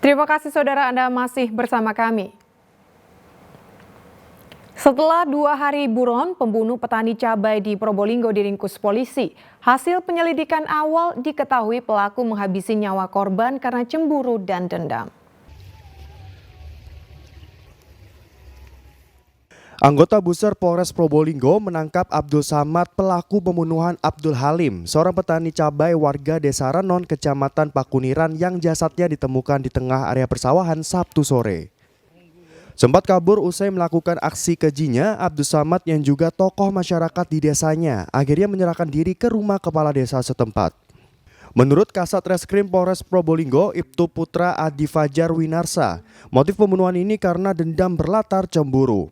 Terima kasih saudara, Anda masih bersama kami. Setelah 2 hari buron, pembunuh petani cabai di Probolinggo diringkus polisi. Hasil penyelidikan awal diketahui pelaku menghabisi nyawa korban karena cemburu dan dendam. Anggota Buser Polres Probolinggo menangkap Abdul Samad, pelaku pembunuhan Abdul Halim, seorang petani cabai warga Desa Renon, Kecamatan Pakuniran yang jasadnya ditemukan di tengah area persawahan Sabtu sore. Sempat kabur usai melakukan aksi kejinya, Abdul Samad yang juga tokoh masyarakat di desanya akhirnya menyerahkan diri ke rumah kepala desa setempat. Menurut Kasat Reskrim Polres Probolinggo, Ibtu Putra Adi Fajar Winarsa, motif pembunuhan ini karena dendam berlatar cemburu.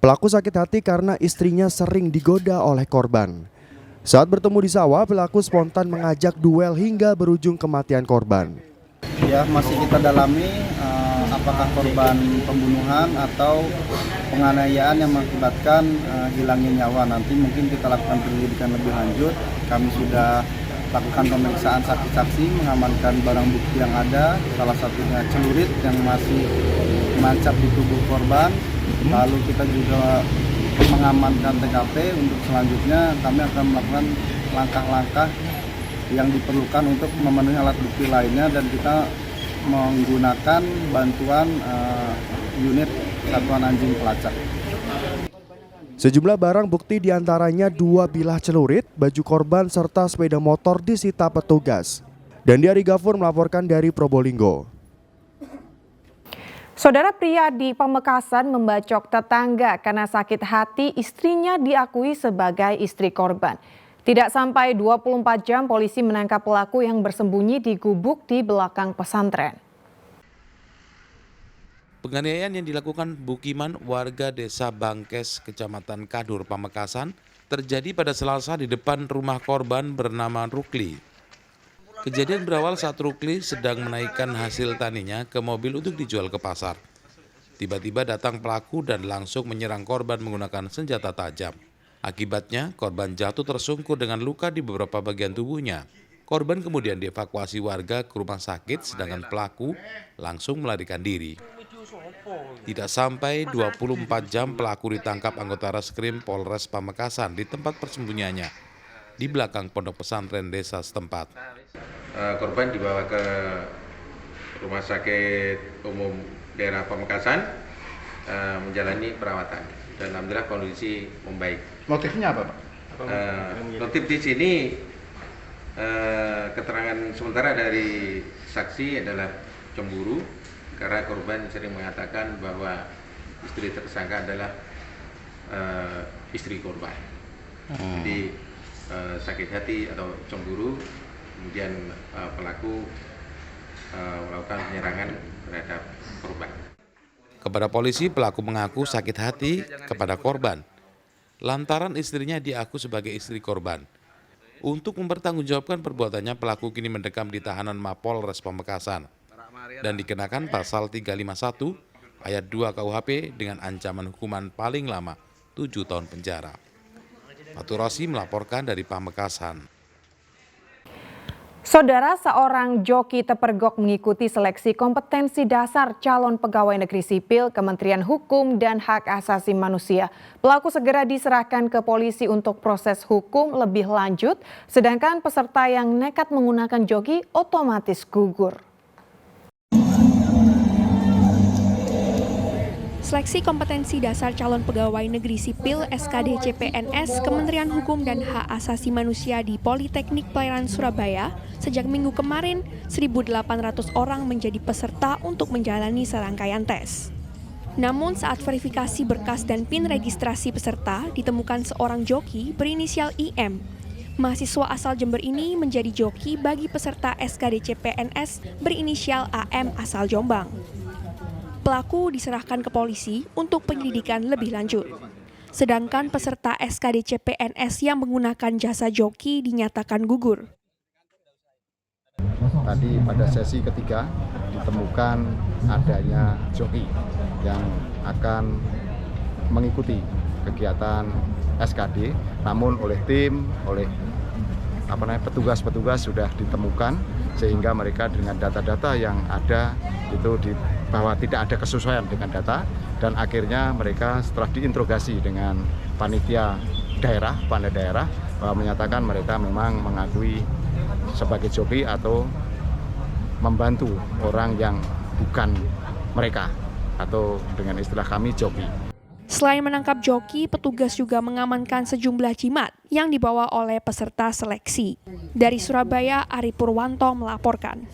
Pelaku sakit hati karena istrinya sering digoda oleh korban. Saat bertemu di sawah, pelaku spontan mengajak duel hingga berujung kematian korban. Ya, masih kita dalami apakah korban pembunuhan atau penganiayaan yang mengakibatkan hilangnya nyawa. Nanti mungkin kita lakukan penyelidikan lebih lanjut. Kami sudah lakukan pemeriksaan saksi-saksi, mengamankan barang bukti yang ada, salah satunya celurit yang masih menancap di tubuh korban. Lalu kita juga mengamankan TKP. Untuk selanjutnya kami akan melakukan langkah-langkah yang diperlukan untuk memenuhi alat bukti lainnya, dan kita menggunakan bantuan unit Satuan Anjing Pelacak. Sejumlah barang bukti diantaranya 2 bilah celurit, baju korban serta sepeda motor disita petugas. Dandi Ari Gafur melaporkan dari Probolinggo. Saudara, pria di Pamekasan membacok tetangga karena sakit hati istrinya diakui sebagai istri korban. Tidak sampai 24 jam polisi menangkap pelaku yang bersembunyi di gubuk di belakang pesantren. Penganiayaan yang dilakukan Bukiman, warga desa Bangkes, Kecamatan Kadur, Pamekasan, terjadi pada Selasa di depan rumah korban bernama Rukli. Kejadian berawal saat Rukli sedang menaikkan hasil taninya ke mobil untuk dijual ke pasar. Tiba-tiba datang pelaku dan langsung menyerang korban menggunakan senjata tajam. Akibatnya, korban jatuh tersungkur dengan luka di beberapa bagian tubuhnya. Korban kemudian dievakuasi warga ke rumah sakit, sedangkan pelaku langsung melarikan diri. Tidak sampai 24 jam pelaku ditangkap anggota Reskrim Polres Pamekasan di tempat persembunyiannya, di belakang pondok pesantren desa setempat. Korban dibawa ke Rumah Sakit Umum Daerah Pamekasan menjalani perawatan, dan alhamdulillah kondisi membaik. Motifnya apa, Pak? Motif di sini keterangan sementara dari saksi adalah cemburu, karena korban sering mengatakan bahwa istri tersangka adalah istri korban. Jadi sakit hati atau cemburu, kemudian pelaku melakukan penyerangan terhadap korban. Kepada polisi, pelaku mengaku sakit hati kepada korban lantaran istrinya diaku sebagai istri korban. Untuk mempertanggungjawabkan perbuatannya, pelaku kini mendekam di tahanan Mapolres Pamekasan dan dikenakan pasal 351 ayat 2 KUHP dengan ancaman hukuman paling lama 7 tahun penjara. Maturasi melaporkan dari Pamekasan. Saudara, seorang joki terpergok mengikuti seleksi kompetensi dasar calon pegawai negeri sipil Kementerian Hukum dan Hak Asasi Manusia. Pelaku segera diserahkan ke polisi untuk proses hukum lebih lanjut, sedangkan peserta yang nekat menggunakan joki otomatis gugur. Seleksi kompetensi dasar calon pegawai negeri sipil SKD CPNS Kementerian Hukum dan Hak Asasi Manusia di Politeknik Pelayaran Surabaya sejak Minggu kemarin 1.800 orang menjadi peserta untuk menjalani serangkaian tes. Namun saat verifikasi berkas dan PIN registrasi peserta ditemukan seorang joki berinisial IM. Mahasiswa asal Jember ini menjadi joki bagi peserta SKD CPNS berinisial AM asal Jombang. Pelaku diserahkan ke polisi untuk penyelidikan lebih lanjut. Sedangkan peserta SKD CPNS yang menggunakan jasa joki dinyatakan gugur. Tadi pada sesi ketiga ditemukan adanya joki yang akan mengikuti kegiatan SKD, namun oleh tim, oleh petugas-petugas sudah ditemukan sehingga mereka dengan data-data yang ada itu bahwa tidak ada kesesuaian dengan data, dan akhirnya mereka setelah diinterogasi dengan panitia daerah bahwa menyatakan mereka memang mengakui sebagai joki atau membantu orang yang bukan mereka, atau dengan istilah kami joki. Selain menangkap joki, petugas juga mengamankan sejumlah jimat yang dibawa oleh peserta seleksi. Dari Surabaya, Ari Purwanto melaporkan.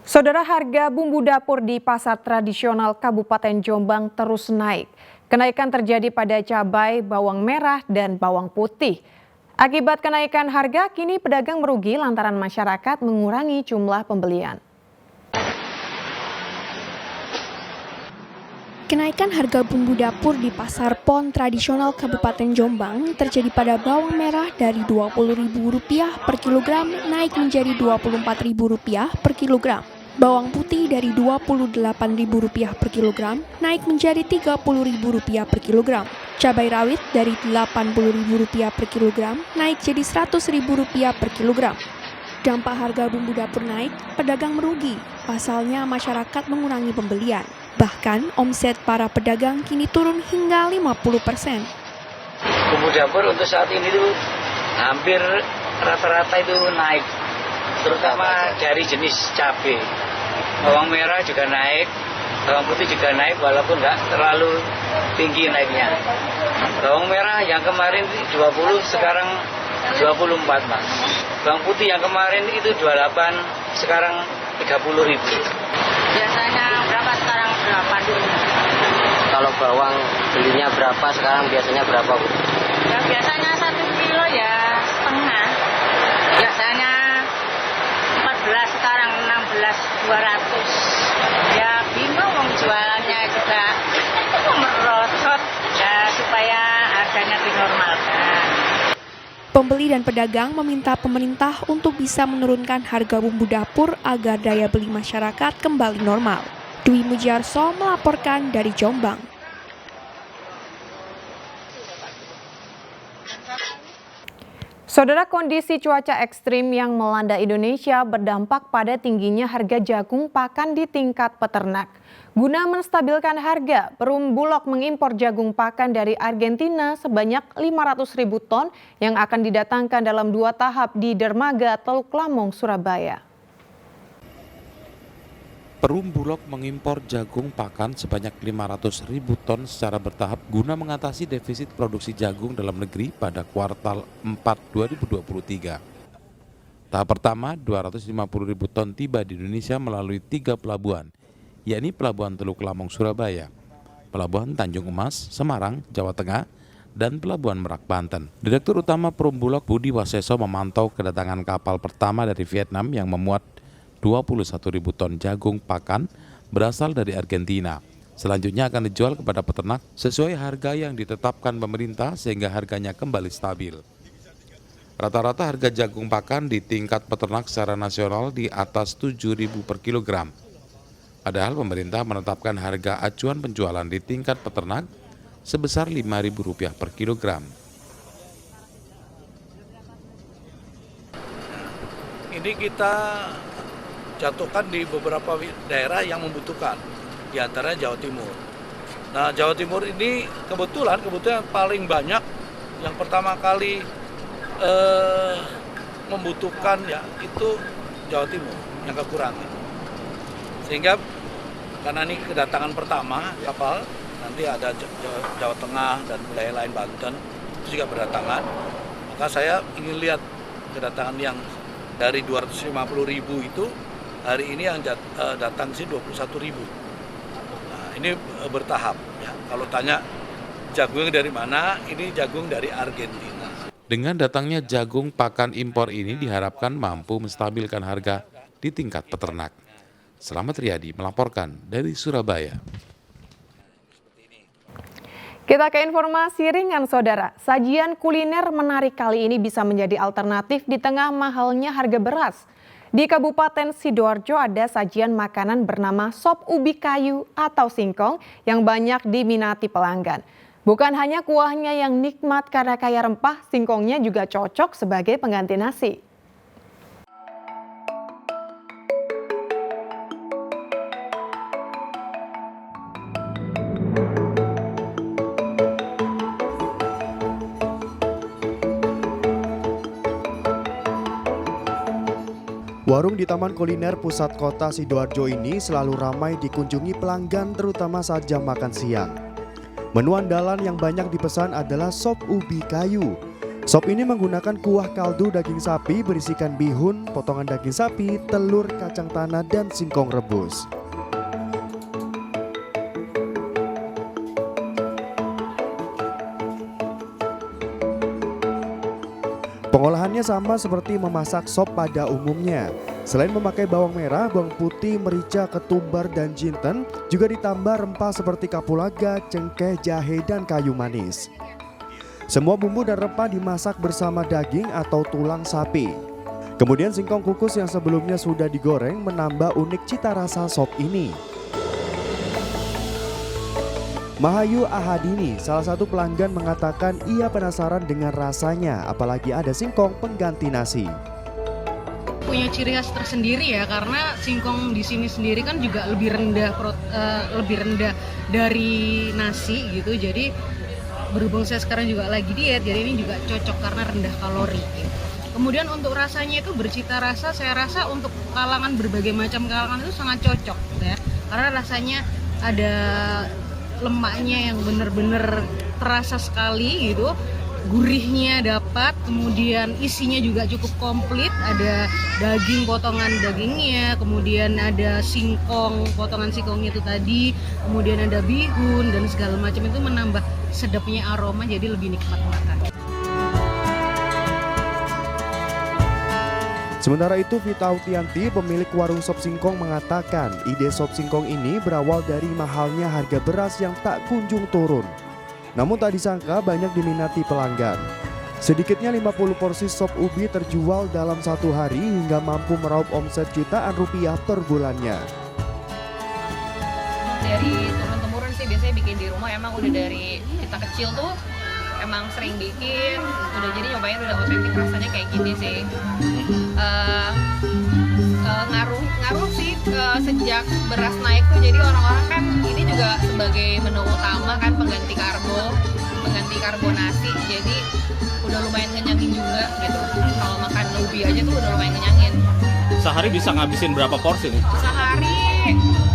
Saudara, harga bumbu dapur di pasar tradisional Kabupaten Jombang terus naik. Kenaikan terjadi pada cabai, bawang merah, dan bawang putih. Akibat kenaikan harga, kini pedagang merugi lantaran masyarakat mengurangi jumlah pembelian. Kenaikan harga bumbu dapur di pasar PON tradisional Kabupaten Jombang terjadi pada bawang merah dari Rp20.000 per kilogram naik menjadi Rp24.000 per kilogram. Bawang putih dari Rp28.000 per kilogram naik menjadi Rp30.000 per kilogram. Cabai rawit dari Rp80.000 per kilogram naik jadi Rp100.000 per kilogram. Dampak harga bumbu dapur naik, pedagang merugi. Pasalnya masyarakat mengurangi pembelian. Bahkan omset para pedagang kini turun hingga 50%. Bumbu dapur untuk saat ini tuh hampir rata-rata itu naik, terutama dari jenis cabai. Bawang merah juga naik, bawang putih juga naik walaupun nggak terlalu tinggi naiknya. Bawang merah yang kemarin 20 sekarang 24 Mas. Bawang putih yang kemarin itu 28 sekarang 30.000. Biasanya berapa sekarang 8. Kalau bawang belinya berapa sekarang biasanya berapa Bu? Ya biasanya 1 kilo ya setengah. Biasanya 14 sekarang 16.200. Ya bingung jualannya juga merosot ya supaya harganya dinormalkan. Pembeli dan pedagang meminta pemerintah untuk bisa menurunkan harga bumbu dapur agar daya beli masyarakat kembali normal. Dwi Mujiarso melaporkan dari Jombang. Saudara, kondisi cuaca ekstrim yang melanda Indonesia berdampak pada tingginya harga jagung pakan di tingkat peternak. Guna menstabilkan harga, Perum Bulog mengimpor jagung pakan dari Argentina sebanyak 500.000 ton yang akan didatangkan dalam 2 tahap di dermaga Teluk Lamong, Surabaya. Perum Bulog mengimpor jagung pakan sebanyak 500.000 ton secara bertahap guna mengatasi defisit produksi jagung dalam negeri pada kuartal 4 2023. Tahap pertama, 250.000 ton tiba di Indonesia melalui 3 pelabuhan, yakni Pelabuhan Teluk Lamong Surabaya, Pelabuhan Tanjung Emas Semarang Jawa Tengah, dan Pelabuhan Merak Banten. Direktur Utama Perum Bulog Budi Waseso memantau kedatangan kapal pertama dari Vietnam yang memuat 21.000 ton jagung pakan berasal dari Argentina. Selanjutnya akan dijual kepada peternak sesuai harga yang ditetapkan pemerintah sehingga harganya kembali stabil. Rata-rata harga jagung pakan di tingkat peternak secara nasional di atas 7.000 per kilogram. Padahal pemerintah menetapkan harga acuan penjualan di tingkat peternak sebesar Rp5.000 per kilogram. Ini kita jatuhkan di beberapa daerah yang membutuhkan, di antaranya Jawa Timur. Nah, Jawa Timur ini kebetulan paling banyak yang pertama kali membutuhkan ya itu Jawa Timur yang kekurangan. Sehingga karena ini kedatangan pertama kapal, nanti ada Jawa Tengah dan wilayah lain Banten itu juga berdatangan. Maka saya ingin lihat kedatangan yang dari 250.000 itu hari ini yang datang sih 21.000. Nah, ini bertahap ya. Kalau tanya jagung dari mana? Ini jagung dari Argentina. Dengan datangnya jagung pakan impor ini diharapkan mampu menstabilkan harga di tingkat peternak. Slamet Riyadi melaporkan dari Surabaya. Kita ke informasi ringan, Saudara. Sajian kuliner menarik kali ini bisa menjadi alternatif di tengah mahalnya harga beras. Di Kabupaten Sidoarjo ada sajian makanan bernama sop ubi kayu atau singkong yang banyak diminati pelanggan. Bukan hanya kuahnya yang nikmat karena kaya rempah, singkongnya juga cocok sebagai pengganti nasi. Warung di Taman Kuliner Pusat Kota Sidoarjo ini selalu ramai dikunjungi pelanggan terutama saat jam makan siang. Menu andalan yang banyak dipesan adalah sop ubi kayu. Sop ini menggunakan kuah kaldu daging sapi berisikan bihun, potongan daging sapi, telur, kacang tanah, dan singkong rebus. Pengolahannya sama seperti memasak sop pada umumnya. Selain memakai bawang merah, bawang putih, merica, ketumbar, dan jinten, juga ditambah rempah seperti kapulaga, cengkeh, jahe, dan kayu manis. Semua bumbu dan rempah dimasak bersama daging atau tulang sapi. Kemudian singkong kukus yang sebelumnya sudah digoreng menambah unik cita rasa sop ini. Mahayu Ahadini, salah satu pelanggan, mengatakan ia penasaran dengan rasanya, apalagi ada singkong pengganti nasi. Punya ciri khas tersendiri ya, karena singkong di sini sendiri kan juga lebih rendah dari nasi gitu. Jadi berhubung saya sekarang juga lagi diet, jadi ini juga cocok karena rendah kalori. Kemudian untuk rasanya itu bercita rasa, saya rasa untuk kalangan berbagai macam kalangan itu sangat cocok ya, karena rasanya ada lemaknya yang benar-benar terasa sekali gitu, gurihnya dapat, kemudian isinya juga cukup komplit, ada daging, potongan dagingnya, kemudian ada singkong, potongan singkongnya itu tadi, kemudian ada bihun dan segala macam, itu menambah sedapnya aroma jadi lebih nikmat makan. Sementara itu, Vita Autianti, pemilik warung sop singkong, mengatakan ide sop singkong ini berawal dari mahalnya harga beras yang tak kunjung turun. Namun tak disangka banyak diminati pelanggan. Sedikitnya 50 porsi sop ubi terjual dalam satu hari hingga mampu meraup omset jutaan rupiah per bulannya. Dari turun-temurun sih, biasanya bikin di rumah, emang udah dari kita kecil tuh emang sering bikin, udah jadi nyobain, udah otentik rasanya kayak gini sih. Ngaruh sih sejak beras naik tuh, jadi orang-orang kan ini juga sebagai menu utama kan, pengganti karbo nasi, jadi udah lumayan ngenyangin juga gitu. Kalau makan ubi aja tuh udah lumayan ngenyangin. Sehari bisa ngabisin berapa porsi nih? Sehari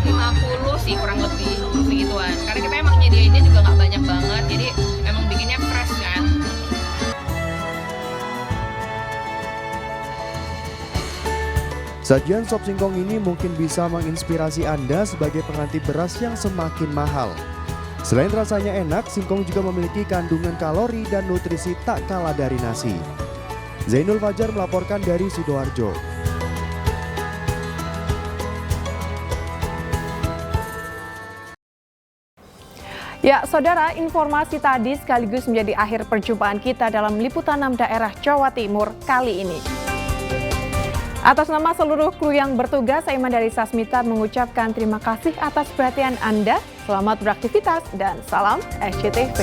50 sih kurang lebih segituan, karena kita emang nyediainnya juga nggak banyak banget, jadi emang bikinnya fresh kan. Sajian sop singkong ini mungkin bisa menginspirasi Anda sebagai pengganti beras yang semakin mahal. Selain rasanya enak, singkong juga memiliki kandungan kalori dan nutrisi tak kalah dari nasi. Zainul Fajar melaporkan dari Sidoarjo. Ya, saudara, informasi tadi sekaligus menjadi akhir perjumpaan kita dalam Liputan 6 Daerah Jawa Timur kali ini. Atas nama seluruh kru yang bertugas, saya Mandari Sasmita mengucapkan terima kasih atas perhatian Anda. Selamat beraktivitas dan salam SCTV.